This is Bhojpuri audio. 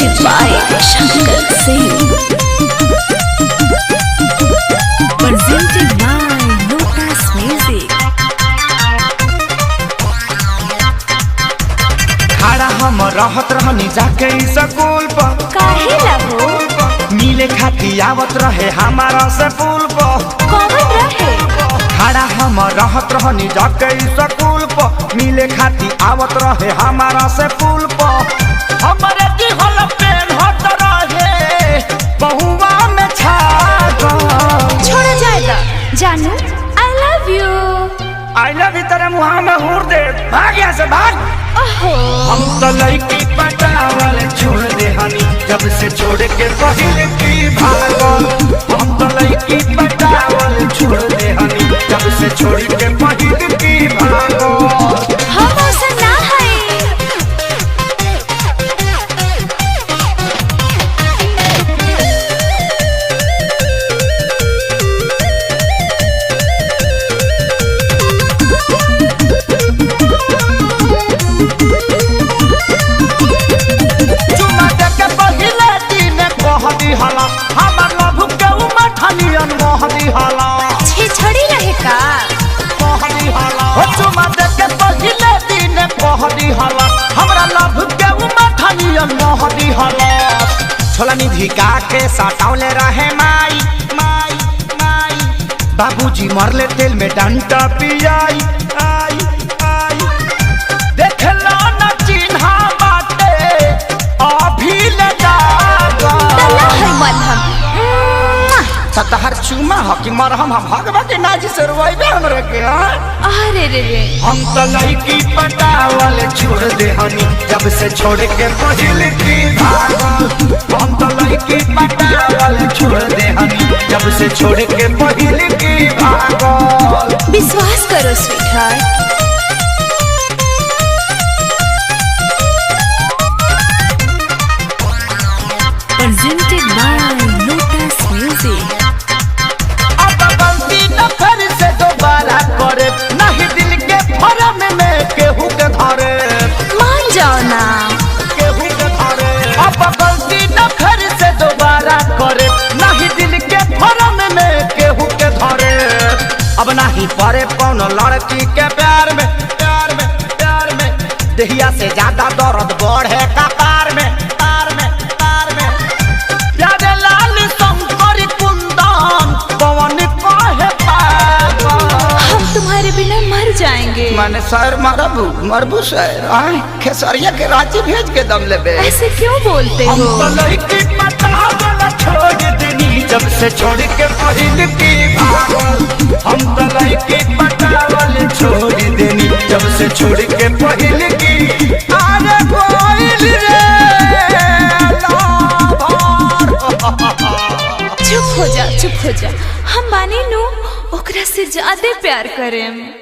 Presented by Shankar Singh. Presented by Lotus Music. खड़ा हम रहत रहनी जाके स्कूल पर काहे लगो मिले खाती आवत रहे हमारा से पुल पर कौन रहे खड़ा हम रहत रहनी जाके स्कूल पर मिले खाती आवत रहे हमारा से पुल पर हमारे दिहल पेन होत रहे बहुआ में छा छोड़ा जाएगा जानू I love you. I love you तेरे मुँह में हुर दे भाग यहाँ से भाग ओहो हम तो लड़की पटावल छोड़ दे हनी जब से छोड़ के पहले की भागल हम तो लड़की पटावल छोड़ दे हनी जब से छोड़ के पहले की भागल हम ऐसा ना है चुमा देके पहले दिन कह दिहला हमर लभ के उमठनियन मोह दिहला छिछड़ी रहे का कह दिहला हो चुमा देके पहले दिन कह दिहला हमरा लभ के उमठनियन मोह दिहला छोला निधि का के साटावले रहे माई माई माई बाबूजी मरले तेल में डंडा पियाई आई आई देखला न चिन्हा बाटे अभी लगा तला है मलहम सतहर चुमा हो कि मरहम हम भगवा के नाजी से रोइबे हमरे के हां अरे रे रे हम तो लड़की पटावल छोड़ दे हनी जब से छोड़ के पहले की भागल हम तो लड़की पटावल छोड़ दे हनी जब से छोड़ के पहले की भागल विश्वास करो sweetheart Presented by Lotus Music. अब गलती न फिर से दोबारा करे नहीं दिल के भरम में केहू के धरे मान जाओ ना केहू के धरे अब गलती न फिर से दोबारा करे नहीं दिल के भरम में केहू के धरे अब नहीं पड़े कौन लड़की के प्यार में प्यार में प्यार में दहिया से ज्यादा दर्द बढ़े कपार में तार में तार में प्यारे लाल शंकर कुंदन पवन कहे पागल हम तुम्हारे बिना मर जाएंगे माने सर मरबू सर आए खेसरिया के रांची भेज के दम लेबे ऐसे क्यों बोलते हम हो तो लड़की पटावल छोड़ देनी जब से छोड़ के पहले की भागल हम तो लड़की पटावल छोड़ देनी जब से छोड़ के पहले की अरे कोइल रे चुप हो जा हम माने नु ओकरा से ज्यादा प्यार करें